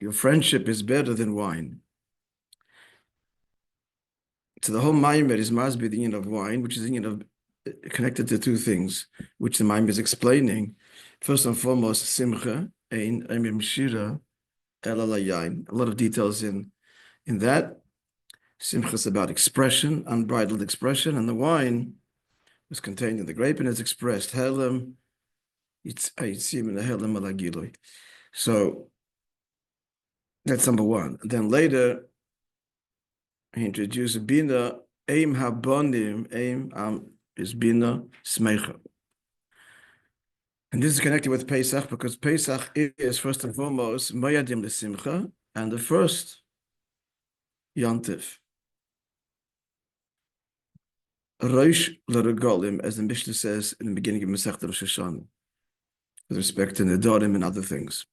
Your friendship is better than wine. So the whole Maimer is masbid the union of wine, which is the union of connected to two things, which the Maimer is explaining. First and foremost, simcha, ein emim shira, elalayain. A lot of details in that. Simcha is about expression, unbridled expression, and the wine was contained in the grape and is expressed. Helem, it's aitzim and helem alagiloi. So that's number one. Then later, he introduced bina, aim habonim, aim is bina smecha. And this is connected with Pesach because Pesach is first and foremost moyadim lesimcha and the first yontif. Rosh l'regolim, as the Mishnah says in the beginning of Masechta Rosh Hashanah, with respect to Nedarim and other things.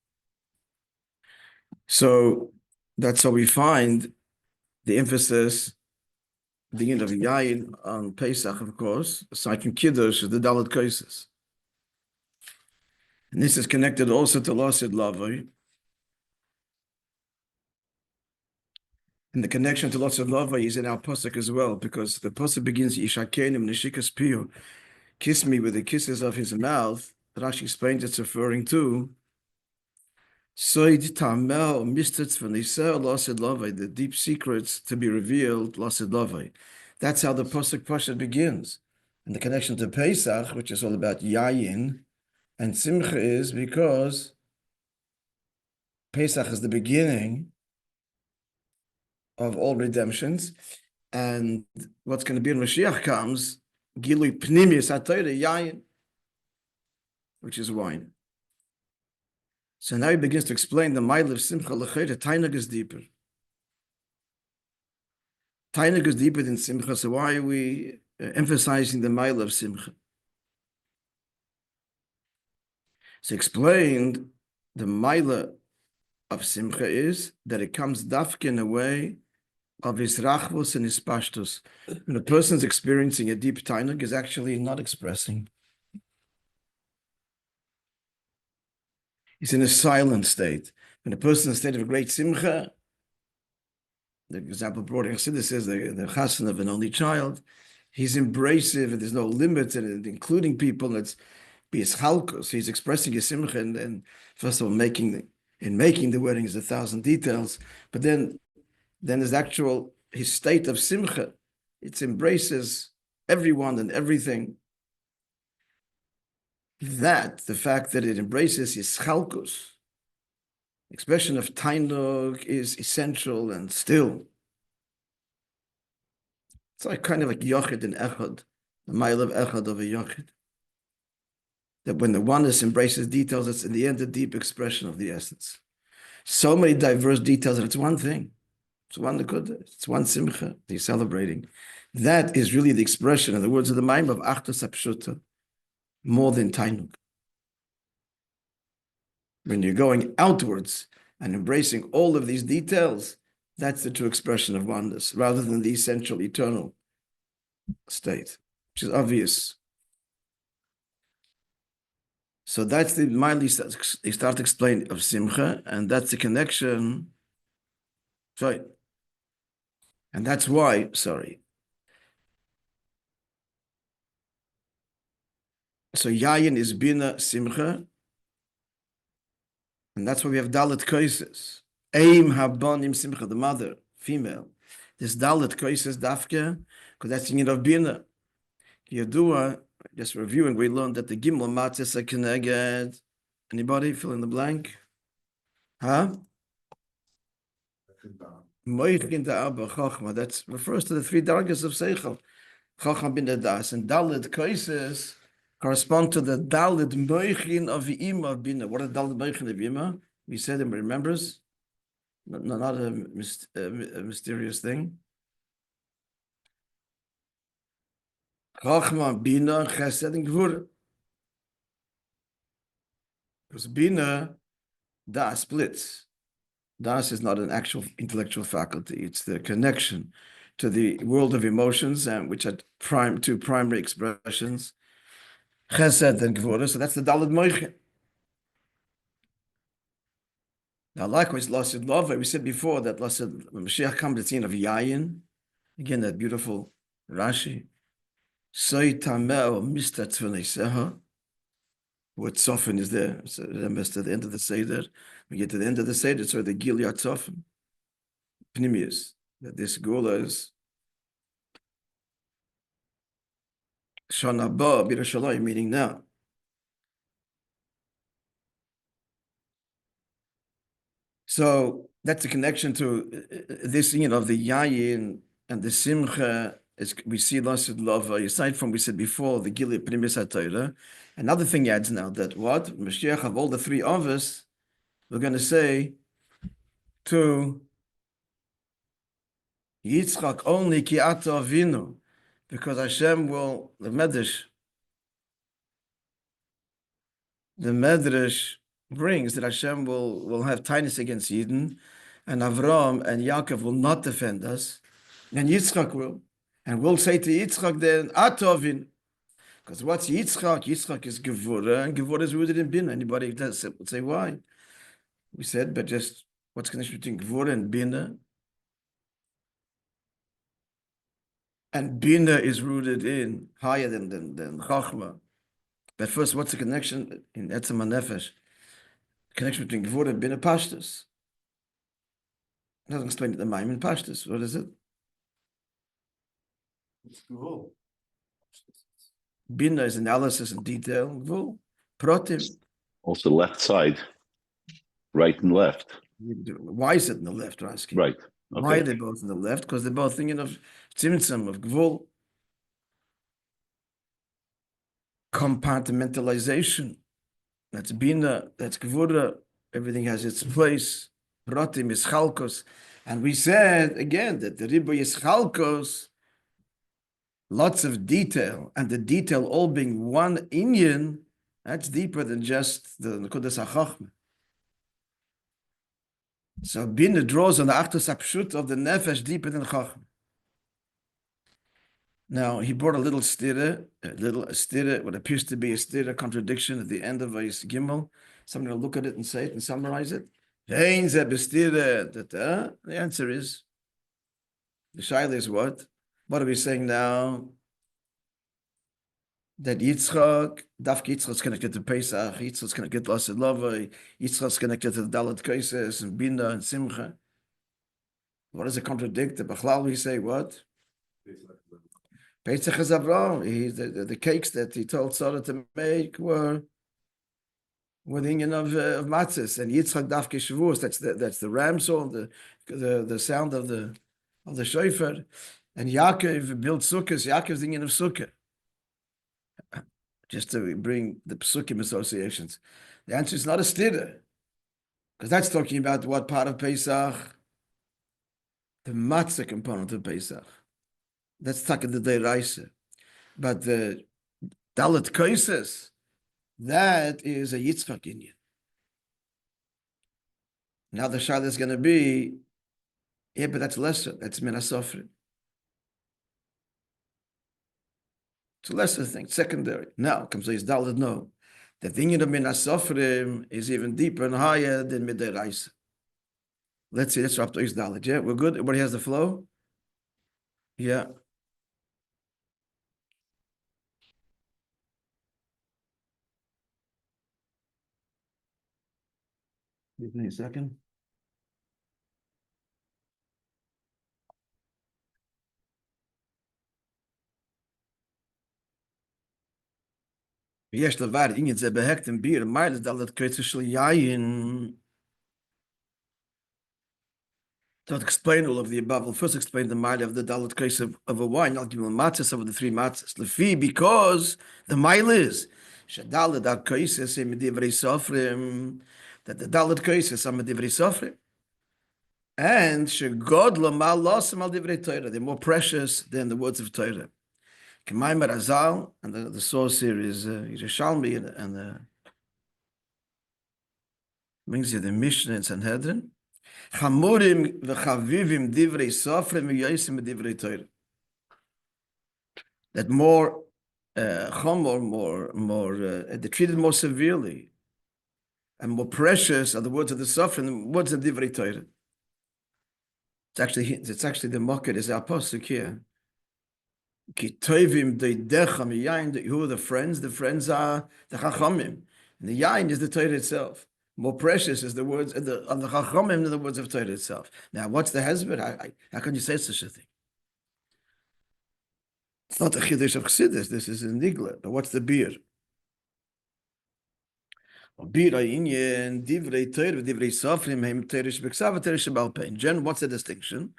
So that's how we find the emphasis, the end of Yayin on Pesach, of course, aside from Kiddush, is the Dalet Kaises. And this is connected also to Lasid Lavai. And the connection to Lasid Lavai is in our Pasuk as well, because the Pasuk begins, Yishakenim Neshikas Piyu, kiss me with the kisses of his mouth. Rashi explains it's referring to Soid Tamel Mistitz V'Nisel Lasid Lavai, the deep secrets to be revealed, Lasid Lavai. That's how the Pasuk Pashat begins. And the connection to Pesach, which is all about Yayin, and Simcha is because Pesach is the beginning of all redemptions, and what's going to be when Mashiach comes, Gilui Pnimius HaTorah Yayin, which is wine. So now he begins to explain the Ma'il of Simcha L'chayre. Tainug is deeper. Tainug is deeper than Simcha, so why are we emphasizing the Ma'il of Simcha? So explained, the Ma'il of Simcha is that it comes dafke in a way of his rachvus and his pashtus. When a person's experiencing a deep tainug, is actually not expressing. He's in a silent state. When a person in a state of great simcha, the example brought in Chassidus says the chassan of an only child, he's embracive and there's no limits, and including people, let's be his chalkos. He's expressing his simcha, and first of all, making the wedding is 1,000 details, but then his state of simcha, it embraces everyone and everything. That, the fact that it embraces his chalkus, expression of tainug, is essential and still. It's like kind of like yochid and echad, the mile of echad of a yochid. That when the oneness embraces details, it's in the end a deep expression of the essence. So many diverse details, and it's one thing. It's one good. It's one simcha that you're celebrating. That is really the expression, in the words of the Maim, of achtos apshuta, more than tainug. When you're going outwards and embracing all of these details, that's the true expression of oneness, rather than the essential, eternal state, which is obvious. So that's the mind they start to explain of simcha, and that's the connection. Sorry. And that's why, sorry. So yayin is bina simcha, and that's why we have dalet koises. Aim habonim simcha, the mother, female. This dalet koises dafke, because that's the unit of bina. Yadua, just reviewing, we learned that the gimel matzes are connected. Anybody fill in the blank? Huh? Moichin da'aba chochma. That refers to the three dargas of seichel. Chochma bin das, and dalet koises correspond to the dalet moichin of ima bina. What is dalet moichin of ima? We said him remembers. Not a mysterious thing. Chachma, Bina, Chesed, and Gvura. Because Bina, Das splits. Das is not an actual intellectual faculty. It's the connection to the world of emotions, and which are two primary expressions, Chesed and Gvura. So that's the Daled Moichin. Now, likewise, Lasid Lava, we said before that Lasid Mashiach comes at the end of Yayin. Again, that beautiful Rashi. Soy tameo mista tzvoneiseha. What soften is there? So remember, to the end of the Seder. We get to the end of the Seder, so the Gilead soften. Pnimius. That this Gula is Shana Ba, Birashalayim, meaning now. So that's the connection to this, of the Yayin and the Simcha. Is we see Lasid Lava, aside from we said before, the Gilead Pnimis HaTorah. Another thing he adds now that what? Mashiach of all the three of us, we're going to say to Yitzchak only ki ata avinu, because Hashem will, the Medrash brings that Hashem will have tightness against Yidden, and Avram and Yaakov will not defend us, and Yitzchak will. And we'll say to Yitzchak then, ata avinu. Because what's Yitzchak? Yitzchak is Gevurah, and Gevurah is rooted in Bina. Anybody who does it would say why? We said, but just what's the connection between Gevurah and Bina? And Bina is rooted in higher than Chachma. But first, what's the connection in Etzem HaNefesh? Connection between Gevurah and Bina Pashtus. It doesn't explain the Maim in Pashtus. What is it? It's Gevul. Bina is analysis in detail. Gevul. Protim. Also left side, right and left. Why is it in the left, Rasky? Right. Okay. Why are they both in the left? Because they're both thinking of Tzimtzum, of Gvul. Compartmentalization. That's Bina, that's Gvura. Everything has its place. Pratim is Chalkos. And we said, again, that the Riboy is Chalkos, lots of detail, and the detail all being one inyan, that's deeper than just the Nekudas HaChachma. So Bina draws on the Achtus HaPshut of the Nefesh deeper than Chachma. Now, he brought a little stira, what appears to be a stira contradiction at the end of Vayis Gimel. Somebody will look at it and say it and summarize it. The answer is, the shaila is what? What are we saying now? That Yitzchak, Dafka Yitzchak is connected to Pesach, Yitzchak is connected to Lasid Lava, Yitzchak is connected to the Dalet Kaises, and Bina, and Simcha. What does it contradict? The Bachlal, we say what? Pesach is Avraham. The cakes that he told Sarah to make were the inyan of matzahs, and Yitzchak Dafka Shavuos. That's the ram song, the sound of the shofar, and Yaakov built sukkahs. Yaakov's the inyan of sukkah. Just to bring the psukim associations, the answer is not a stira, because that's talking about what part of Pesach, the matzah component of Pesach. That's talking the Deiraisa. But the Dalet Kaises, that is a Yitzchak Inyan. Now the Shad is going to be, yeah, but that's lesser. That's Min HaSofrim. It's a lesser thing, secondary. Now comes this Dalet, no. The thing of Min HaSofrim is even deeper and higher than Mideiraisa. Let's see, let's wrap to his Dalet. Yeah, we're good? Everybody has the flow? Yeah. Give me a second. ויש דבר, עניין זה בהקדם ביר, מייל דלת קריצה של יין. To explain all of the above, we'll first explain the mile of the dalet case of a wine. I'll give you a matzah of the three matzahs. Lefi, because the mile is shadalet al kaises medivrei sofrim, that the dalet kaises are medivrei sofrim, and shegodla mal losim al divrei Torah. They're more precious than the words of Torah. K'maymer Azal, and the source here is Yerushalmi, and brings you the Mishnah in Sanhedrin. Chamurim v'chavivim divrei sofrim v'yosim divrei Torah. That more chomor, more they're treated more severely and more precious are the words of the Sofrim than words of Divrei Torah. It's actually the market is our pasuk here. Ki tovim deidecha miyayin. Who are the friends? The friends are the Chachamim. And the yayin is the Torah itself. More precious is the words of the Chachamim than the words of Torah itself. Now, what's the hezbollah? How can you say such a thing? It's not a chiddush of chassidus. This is a nigla. But what's the beer? In general, what's the distinction?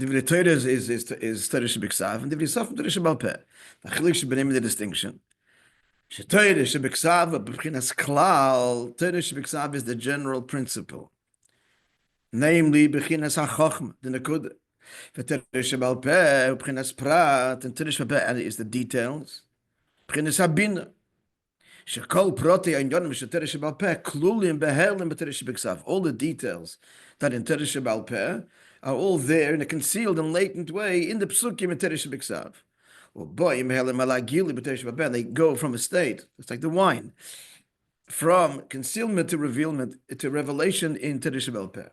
Divrei Torah is Torah shebiksav, and Divrei Sofrim Torah shebal peh. The chilik shebenem the distinction. Torah shebiksav b'chinas klal. Torah shebiksav is the general principle, namely b'chinas hachachma, the nekuda. Torah shebal peh b'chinas prat, and Torah shebal peh is the details. B'chinas habina. Shekol proti anyonim shetorah shebal peh klulim behelim b'torah shebiksav. All the details that in Torah shebal peh are all there in a concealed and latent way in the psukim in Torah shebiksav. They go from a state, it's like the wine, from concealment to revealment to revelation in Torah shebal peh.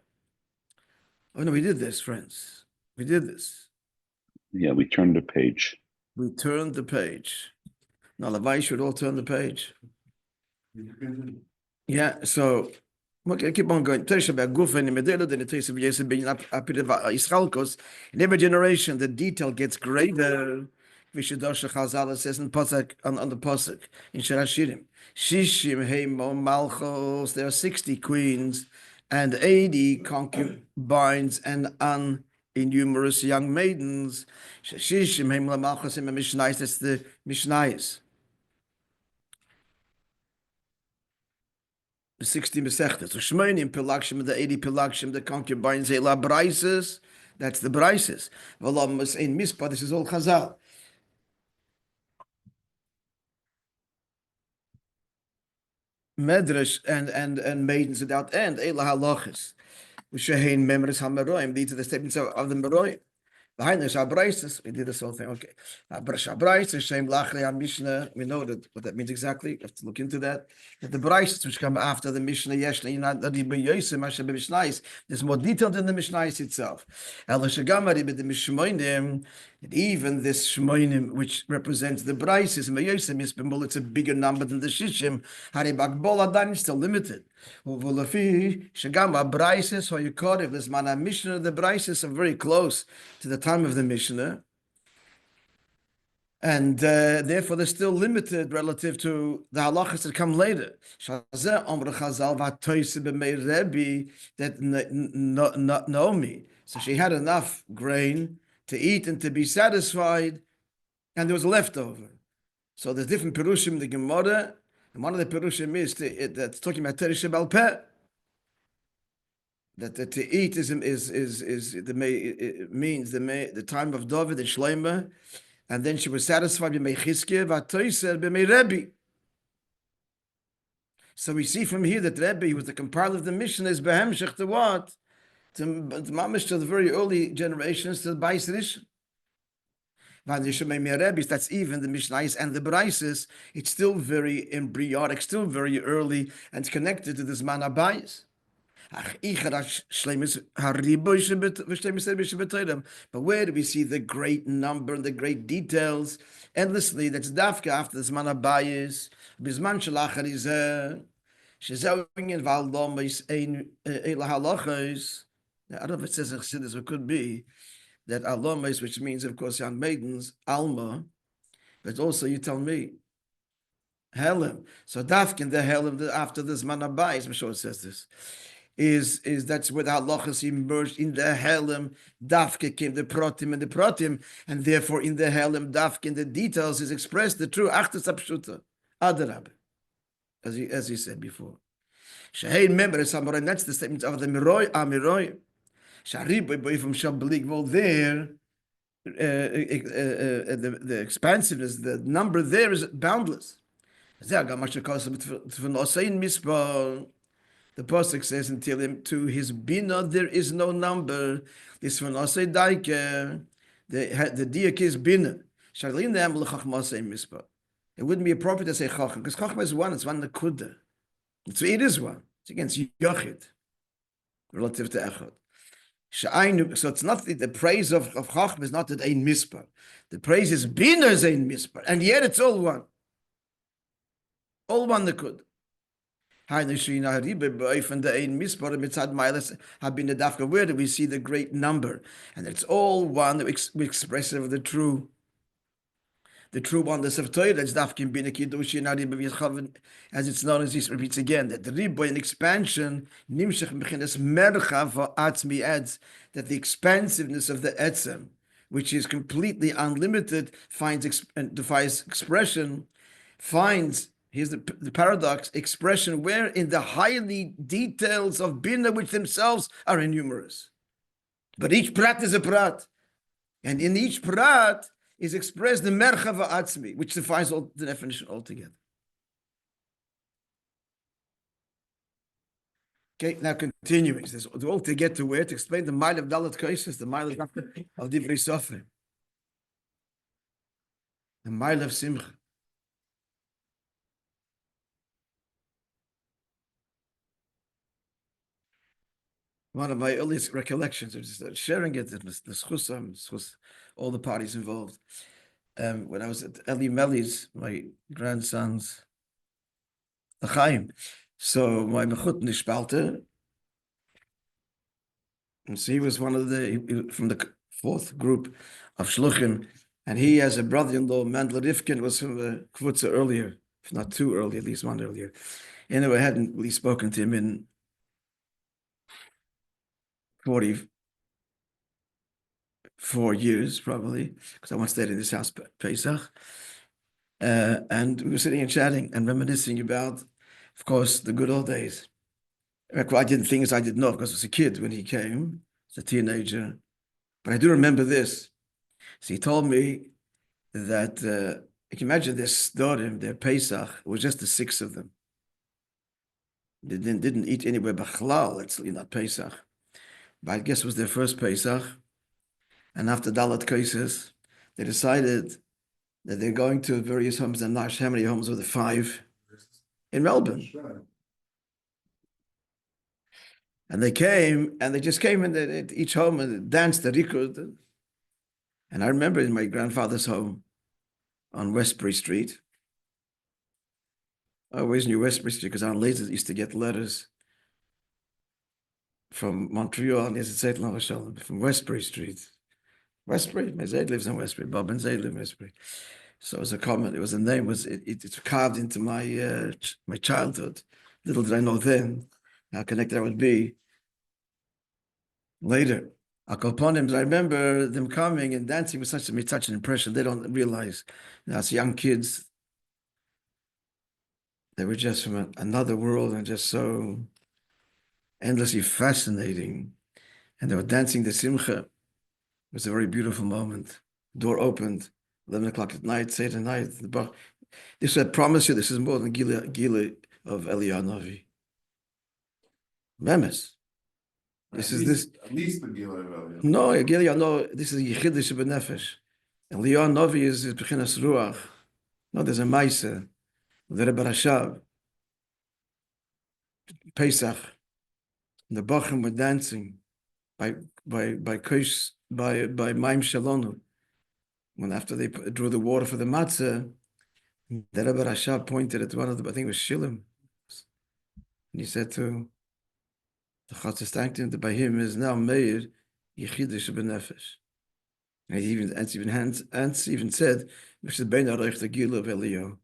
Oh no, we did this, friends. We did this. Yeah, we turned the page. We turned the page. Now, Levi should all turn the page. Yeah, so okay, keep on going. In every generation, the detail gets greater. Vishadosh Chazal says in Pasuk on the Pasuk in Shir Hashirim. Shishim Heimo Malchos. There are 60 queens and 80 concubines and innumerous young maidens. Shishim Heimo Malchos in the Mishnayos. That's the Mishnayos. The 60 Mesechtes. So Shmoinim Pilakshim, the 80 Pilakshim, the concubines, Ela Braises. That's the Braises. V'lam in Mispah. This is all Chazal. Medrash and maidens without end. Ela Halachis. V'shehein Memres HaMeroim. These are the statements of the Meroim. Behind the Shabraises, we did this whole thing. Okay. Shabraises, Shem Lachle Mishnah. We know what that means exactly. You have to look into that. That the Braises, which come after the Mishnah, there's more detail than the Mishnah itself. And even this Shmoinim, which represents the Braises, it's a bigger number than the Shishim. Haribak still limited. The Mishnah, the Braises are very close to the time of the Mishnah, and therefore they're still limited relative to the halachas that come later. That Naomi, so she had enough grain to eat and to be satisfied, and there was a leftover. So there's different perushim in the Gemara, and one of the perushim is that's talking about Torah shebal peh. That to eat means the time of David and Shlomo, and then she was satisfied b'mei Chizkiah v'atoiser b'mei Rabbi. So we see from here that Rabbi, who was the compiler of the Mishnah, is behemshech to what? To mamish to the very early generations, to the Bais Rishon. That's even the Mishnayos and the Braises. It's still very embryonic, still very early, and it's connected to the Zman HaBayis. But where do we see the great number and the great details endlessly? That's dafka after the Zman HaBayis. Bizman shalachar is shezewing in v'alomos ein ela halachos. I don't know if it says in Chassidus, it could be that alomos, which means, of course, young maidens, alma, but also you tell me, helim. So dafkin the helim after the Zman HaBayis, I'm sure it says this. Is that's where the halachas emerged in the helim. Dafke came the protim and the protim, and therefore in the helim dafke in the details is expressed the true achtus apshuta adarab, as he said before. Shehein member samurai. That's the statement of the miroi amiroi. Shariboy boy from Shablik. Well, there the expansiveness, the number there is boundless. The Pasuk says until him to his bina there is no number. This one also daike the diak is bina. Sharlin them l'chachmasei mispah. It wouldn't be appropriate to say Chacham, because Chacham is one, it's one Nakuda. So it is one. It's against Yochid, relative to Echad. So it's not the praise of Chacham is not that Ein Mispar. The praise is Bina is Ein Mispar, and yet it's all one. All one Nakuda. Where do we see the great number? And it's all one expressive of the true oneness of Torah. It's dafkin bina kiddushi as it's known as this repeats again that the riboy in expansion nimshach mechinas merchav atzmi adds that the expansiveness of the etzem, which is completely unlimited, defies expression, finds. Here's the paradox, expression where in the highly details of Bina, which themselves are innumerous. But each prat is a prat. And in each prat is expressed the merchava atzmi, which defies all the definition altogether. Okay, now continuing. This all to get to where? To explain the mile of Dalat Kaisis, the mile of Divrei Sofrim, the mile of Simcha. One of my earliest recollections of sharing it, the all the parties involved. When I was at Eli Meli's, my grandson's L'chaim, so my mechut nishpalte, and so he was one of from the fourth group of shluchim, and he, as a brother-in-law, Mandler Rifkin, was from the kvutza earlier, if not two earlier, at least one earlier. Anyway, I hadn't really spoken to him in 44 years, probably, because I once stayed in this house, Pesach. And we were sitting and chatting and reminiscing about, of course, the good old days. I didn't think as I didn't know, because I was a kid when he came, as a teenager. But I do remember this. So he told me that, you can imagine their Storim, their Pesach, it was just the 6 of them. They didn't eat anywhere Bachlal, it's not Pesach. But I guess it was their first Pesach. And after Dalat Kaisis, they decided that they're going to various homes in Nash. How many homes were there? 5 in Melbourne. And they came, and they just came in each home and danced the rikud. And I remember in my grandfather's home on Westbury Street. I always knew Westbury Street because Aunt Liza used to get letters from Montreal, from Westbury Street. Westbury, my Zayd lives in Westbury. Bob and Zayd live in Westbury. So it was a comment. It was a name. It's carved into my my childhood. Little did I know then how connected I would be later. I remember them coming and dancing with such an impression. They don't realize, as young kids, they were just from another world and just so endlessly fascinating. And they were dancing the simcha. It was a very beautiful moment. Door opened, 11 o'clock at night, Seder night. This I promise you, this is more than Gila of Eliyahu Navi. Memes. This is this. At least the Gila of Eliyahu. No, Gila, no, this is Yechidish B'Nefesh. Eliyahu Navi is B'chinas Ruach. No, there's a Maisa. The Rebbe Rashab. Pesach. The Bachim were dancing by Maim Shalonu. When after they drew the water for the matzah, the Rebbe Rashab pointed at one of the, I think it was Shilim. And he said to the Chatzis, thanked him that by him is now Meir Yechidish B'Nefesh. And he even said, which is Ben Arich the Gila of Eliyahu.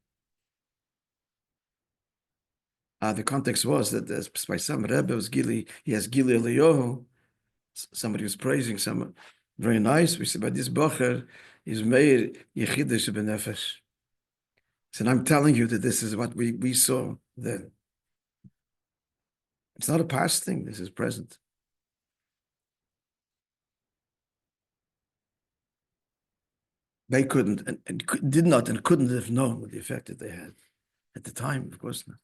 The context was that by some Rebbe was Gili, he has Gili Eliyahu. Somebody was praising someone. Very nice. We said, but this Bacher is Meir Yechidish B'Nefesh. So I'm telling you that this is what we saw then. It's not a past thing. This is present. They couldn't and did not and couldn't have known the effect that they had at the time, of course not.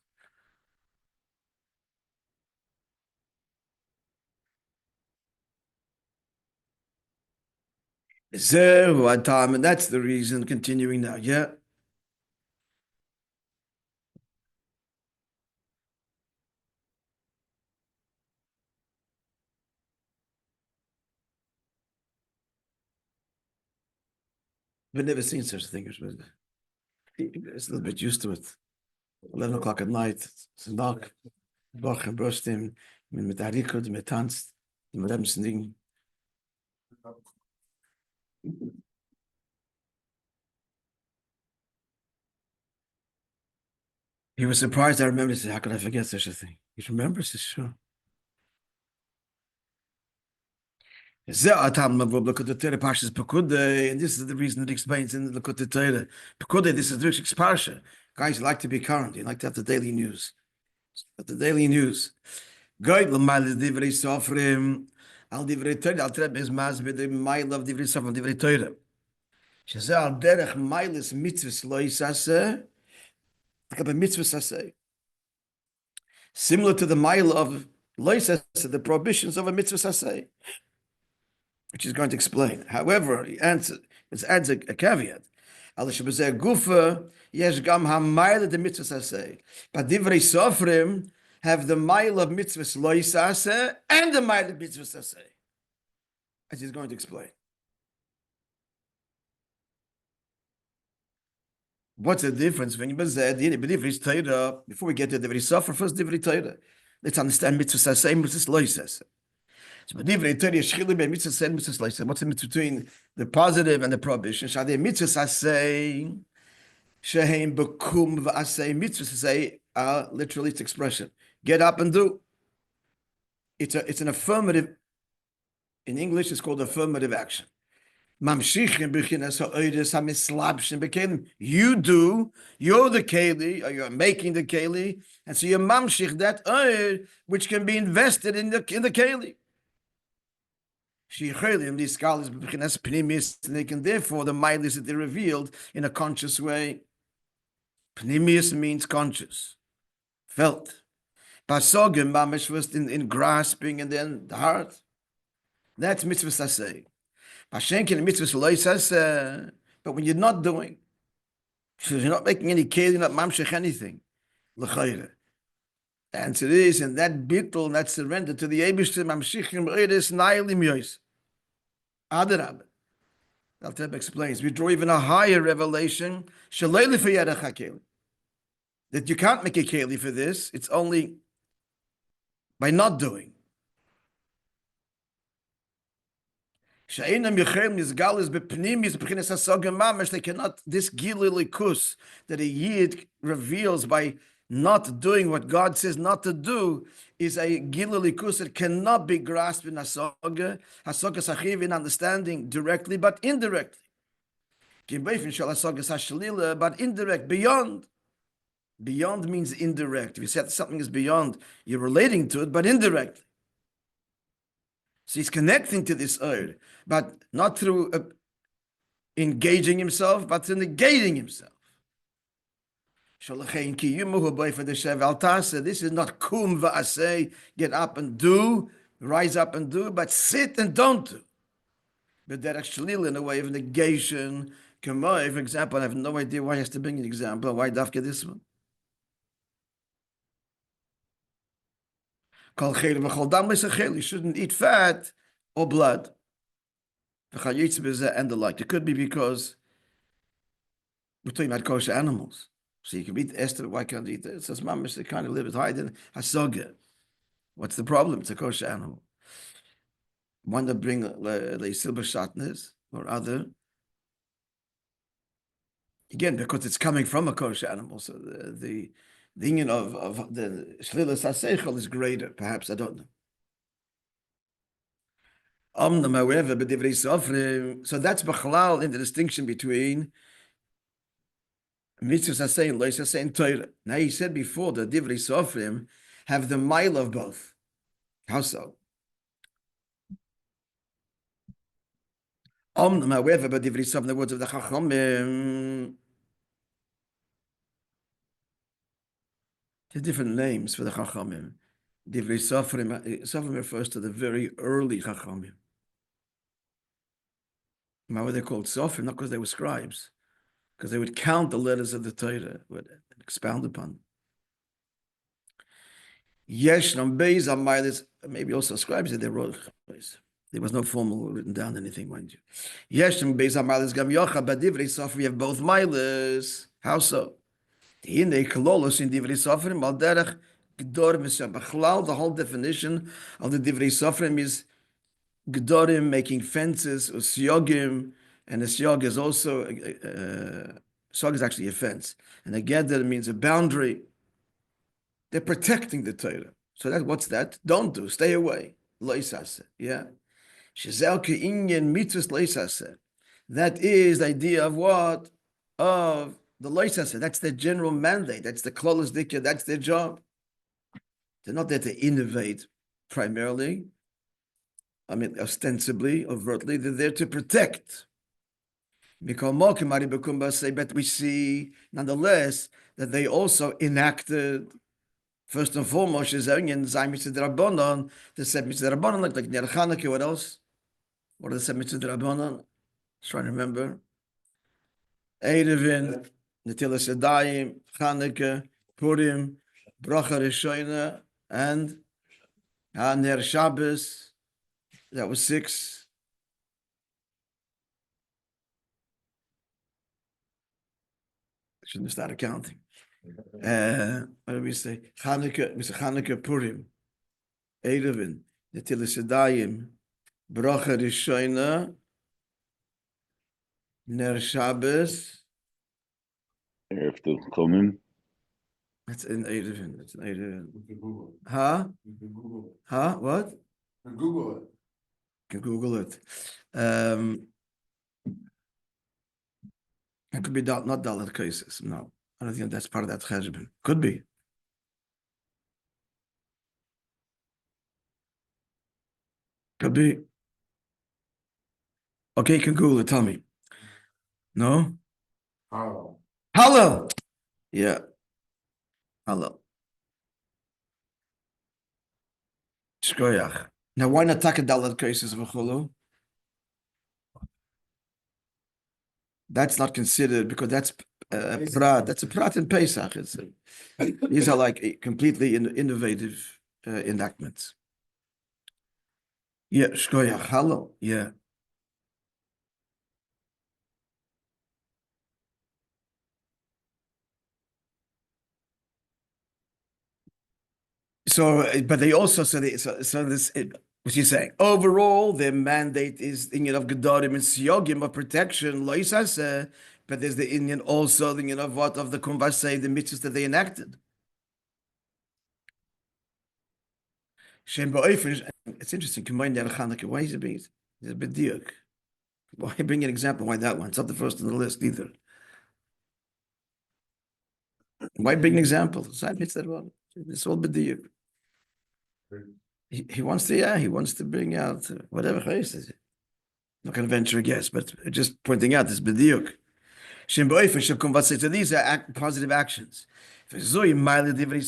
And that's the reason, continuing now, yeah. We've never seen such a thing. It's a little bit used to it. 11 o'clock at night, it's dark. Bach and brushed him, mit der Rikud, mit tanzt, mit dem Ding. He was surprised. I remember. He said, "How could I forget such a thing?" He remembers this, sure. And this is the reason it explains in the Likutei Torah. Pekude, this is the Rishik's Parsha. Guys like to be current. You like to have the daily news. The daily news. Good. L'mayl divrei sofrim. Al divrei Torah. Al treb is maz b'dei mayl of divrei sofrim. Divrei Torah. Shezeh al derech maylis mitzvahs lo yisaseh. Like a mitzvah saseh. Similar to the mayl of lo yisaseh, the prohibitions of a mitzvah saseh, which he's going to explain. However, he adds a caveat. Al shebezeh gufa yesh gam hamayl the mitzvah saseh. But divrei sofrim have the mayl of mitzvahs lo yisaseh and the mayl of mitzvah saseh, as he's going to explain. What's the difference when you said divrei Torah? Before we get to divrei sofrim, first divrei Torah. Let's understand mitzvah saseh and mitzvah lo yisaseh. So, what's the difference between the positive and the prohibition? Shadei mitzvahs say sheheim bekum v'asei mitzvahs say literally its expression. Get up and do. It's an affirmative. In English, it's called affirmative action. Mamshichim b'chinas ha'oides ha'mislabshim b'kelim. You do. You're the keli, or you're making the keli, and so you're mamshich that oid which can be invested in the keli. These scholars, and they can therefore the miles that they revealed in a conscious way. Pnimius means conscious, felt. Pasogim mamish first in grasping, and then the heart. That's mitzvah saseh. Pashenkin mitzvah lo saseh. But when you're not doing, so you're not making any keli, not mamshech anything, l'chayre. The answer is, and that bittul, that surrender to the Eibishter, mamshichim oides nailim yois. Adarab. Al-Teb explains, we draw even a higher revelation, that you can't make a keli for this, it's only by not doing. They cannot, this gililikus that a yid reveals by not doing what God says not to do is a gililikus that cannot be grasped in hasoga. Hasoga sachiv in understanding directly, but indirectly. But indirect, beyond. Beyond means indirect. If you said something is beyond, you're relating to it, but indirectly. So he's connecting to this earth, but not through engaging himself, but through negating himself. This is not kum va'aseh, get up and do, rise up and do, but sit and don't do. But that actually in a way of negation. For example, I have no idea why he has to bring an example. Why dafka this one? You shouldn't eat fat or blood. And the like. It could be because we're talking about kosher animals. So you can eat Esther, why can't you eat it? It says, Mamish, they kind of live it higher than Hasoga. What's the problem? It's a kosher animal. One that bring the silver shatnez or other. Again, because it's coming from a kosher animal. So the union of the shlilas haseichel is greater, perhaps, I don't know. However, so that's b'chalal in the distinction between mitzvahs hasei and lois hasei and Torah. Now he said before the divrei sofrim have the mile of both. How so? However, but divrei sofrim, the words of the Chachamim, there's different names for the Chachamim. Divrei sofrim refers to the very early Chachamim. Why were they called sofrim? Not because they were scribes, because they would count the letters of the Torah, would expound upon them. Yesh nam beis amaylis, maybe also scribes that they wrote. There was no formal written down anything, mind you. Yeshem beis hamilas gam yocha, but divrei sofrim, you have both milas. How so? In the kololos in divrei sofrim, al derech gdor misha b'chlal, the whole definition of the divrei sofrim is gdorim, making fences, or siogim, and a siog is also, siog is actually a fence. And a geder means a boundary. They're protecting the Torah. So what's that? Don't do, stay away. Loisase, yeah. That is the idea of what? Of the loisase. That's their general mandate. That's the klolos dikya. That's their job. They're not there to innovate primarily. I mean, ostensibly, overtly, they're there to protect. But we see, nonetheless, that they also enacted, first and foremost, the said Rabbanon, like Ner Chanukah, what else? What are the seven mitzvot Rabbanon? Trying to remember. Erevin, Netilas Yadayim, Chanukah, Purim, Bracha Rishona, and Ner Shabbos. That was 6. I shouldn't have started counting. What do we say? Chanukah, Purim, Erevin, Netilas Yadayim, Bracha Rishona, Ner Shabbos. Erev Tilchomim. That's in Erevin. That's in Erevin. Huh? Huh? What? Google it. Can Google it. It could be not Dalet cases. No, I don't think that's part of that cheshbon. Could be. Could be. Okay, you can Google it. Tell me. No? How? Hello. Yeah. Hello. Shkoyach. Now, why not take a Dalet cases of Chulu? That's not considered because that's prat. That's a prat in Pesach. These are like completely innovative enactments. Yeah, shkoyach. Hello. Yeah. So, but they also so this what she's saying. Overall, their mandate is the Indian of gedorim and siyogim of protection, loisase. But there's the Indian also the Indian of what of the kumvasei, the mitzvahs that they enacted. Shem ba'ofen. It's interesting. Combine that Chanukah. Why is it being? It's a bit diuk. Why bring an example? Why that one? It's not the first on the list either. Why bring an example? It's all b'diuk. He wants to, he wants to bring out whatever chayes is. Not going to venture a guess, but just pointing out this b'diuk. Shem ba'ofen shakum vatzei. So these are positive actions. This is the mile of divrei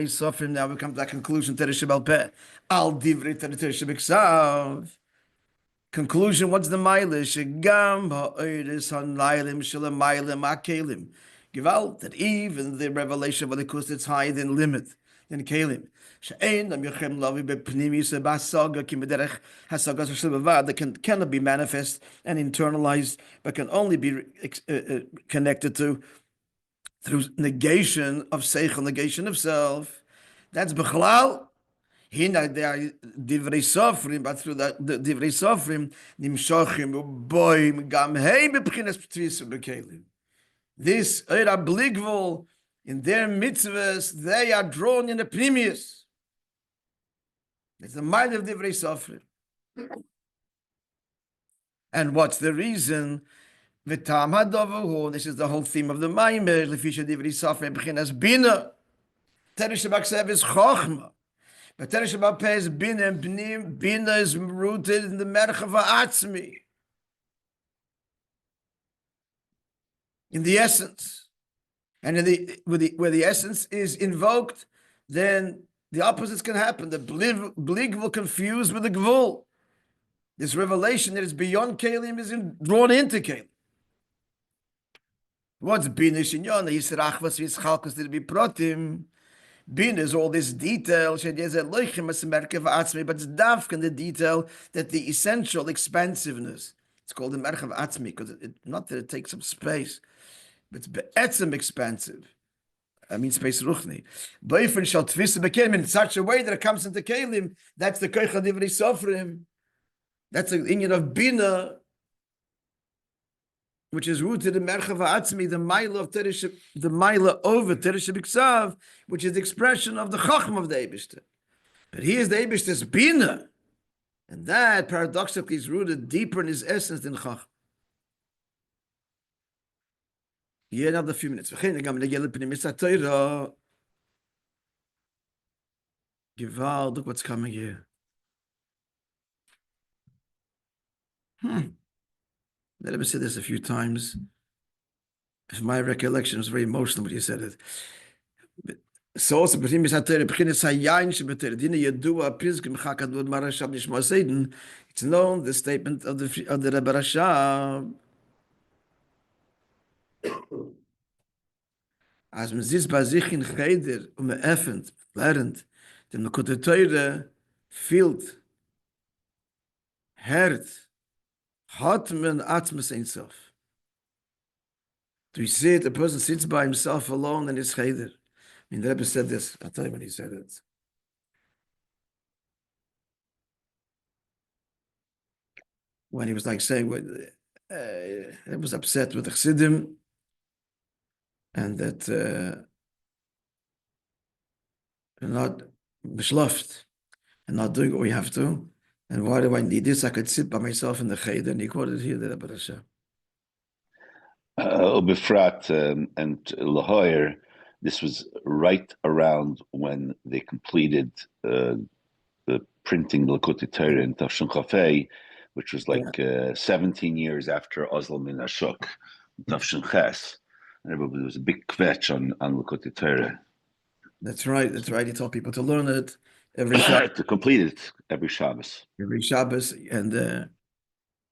sofrim. Now we come to that conclusion. Teresh Shebal Peh. Al divrei teresh Shebiksav. Conclusion, what's the mileage? Shegam ha'oiris ha'nailim shalamaylim ha'kelim. Gewalt, that even the revelation of the Kus, it's higher than limit, than kelim. She'ein am yochem lavi bepnimis ba'saga ki mederech hasagas shlevad, that cannot be manifest and internalized, but can only be connected to through negation of seichel, negation of self. That's bechlal. Hina they are divrei sofrim, but through the divrei sofrim nimshochim uboim gam hey bebchinas p'tvis ubekelim. This era bligvul in their mitzvahs, they are drawn in the pnimius. It's the mind of divrei sofrim. And what's the reason? V'tam hadovahu. This is the whole theme of the Maimer. Lefisha divrei sofrim b'chinas bina. Teresh Shabaksev is chochma. But Teresh Shabbat Peh is bina and bnim. Bina is rooted in the merchav ha'atzmi, in the essence. And where the essence is invoked, then the opposites can happen. The blig will confuse with the gvul. This revelation that is beyond kelim is drawn into kelim. What's bina shinyon? Yisrachvas v'yischalkus to be protim. Bina is all this detail, but it's dafk in the detail that the essential expansiveness. It's called the merchav atzmi because not that it takes up space, but it's be'etzem expansive. I mean space ruchni. Boifin shall twist bekelim in such a way that it comes into kelim. That's the koicha divrei sofrim. That's the inyan of bina, which is rooted in merchav atzmi, the mila of teresh, the mila over teresh b'ksav, which is the expression of the chacham of the Eibishter. But here's the Eibishter's bina, and that paradoxically is rooted deeper in his essence than chacham. Here another few minutes. Gewalt, look what's coming here. Let me say this a few times. If my recollection is very emotional when you said it. So also, it's known, the statement of the Rebbe Rasha. As man sitzt bei sich in Cheder und man öffnet, lernt, dem Nekute Teure fühlt, hört, hat man Atmes Ein Sof. Do you see it? A person sits by himself alone in his Cheder. I mean, the Rebbe said this. I'll tell you when he said it. When he was like saying, he was upset with the Chassidim, and that not beschlaft and not doing what we have to. And why do I need this? I could sit by myself in the Cheder, and he quoted here the Rebbe Rasha. Befrat and Lahoyer, this was right around when they completed the printing L'Kutei Torah in Tafshin Chafei, which was like 17 years after Oslo Min Ashok, Tafshin Ches. And there was a big kvetch on L'Kutei Torah. That's right. He told people to learn it every Shabbos. To complete it every Shabbos. Every Shabbos. And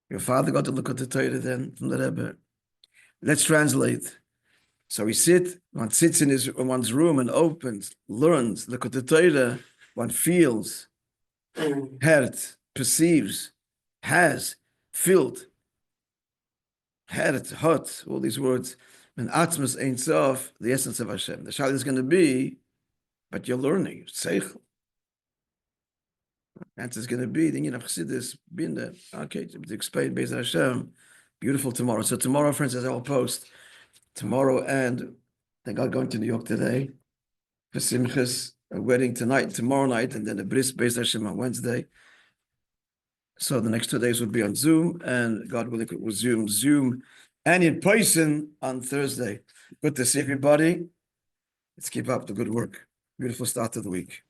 your father got to look at the Torah then from the Rebbe. Let's translate. So one sits in one's room and opens, learns, look at the Torah, one feels, heard, perceives, has, filled, heard, hot, all these words. And Atmas Ein Sof, the essence of Hashem. The shayla is going to be, but you're learning, seichel. The answer is going to be, the Inyan of Chassidus, been there. Okay, to explain Be'ez Hashem, beautiful tomorrow. So tomorrow, friends, as I will post, tomorrow, and thank God going to New York today, for Simchas, a wedding tonight, tomorrow night, and then a bris Be'ez Hashem on Wednesday. So the next 2 days will be on Zoom, and God willing, it will Zoom, and in person on Thursday. Good to see everybody. Let's keep up the good work. Beautiful start to the week.